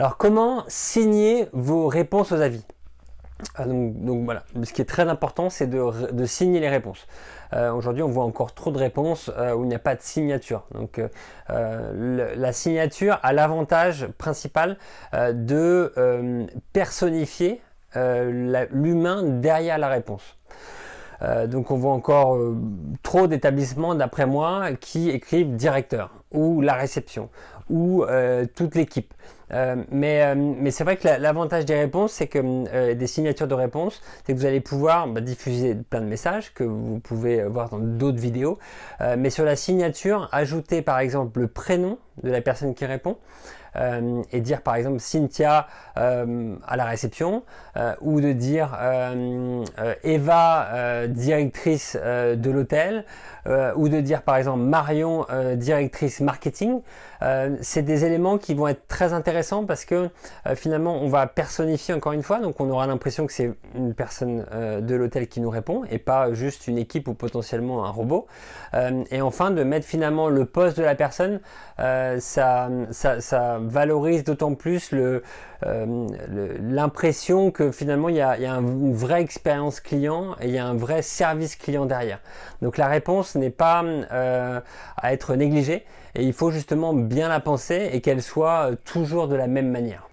Alors, comment signer vos réponses aux avis? Donc voilà, ce qui est très important, c'est de signer les réponses. Aujourd'hui, on voit encore trop de réponses où il n'y a pas de signature. Donc la signature a l'avantage principal de personnifier l'humain derrière la réponse. Donc on voit encore trop d'établissements, d'après moi, qui écrivent directeur ou la réception ou toute l'équipe. Mais c'est vrai que l'avantage des réponses, c'est que des signatures de réponses, c'est que vous allez pouvoir diffuser plein de messages que vous pouvez voir dans d'autres vidéos. Mais sur la signature, ajouter par exemple le prénom de la personne qui répond. Et dire par exemple Cynthia à la réception ou de dire Eva directrice de l'hôtel ou de dire par exemple Marion directrice marketing. C'est des éléments qui vont être très intéressants parce que finalement on va personnifier encore une fois, donc on aura l'impression que c'est une personne de l'hôtel qui nous répond et pas juste une équipe ou potentiellement un robot. Et enfin de mettre finalement le poste de la personne, ça valorise d'autant plus l'impression que finalement il y a une vraie expérience client et il y a un vrai service client derrière. Donc la réponse n'est pas à être négligée et il faut justement bien la penser et qu'elle soit toujours de la même manière.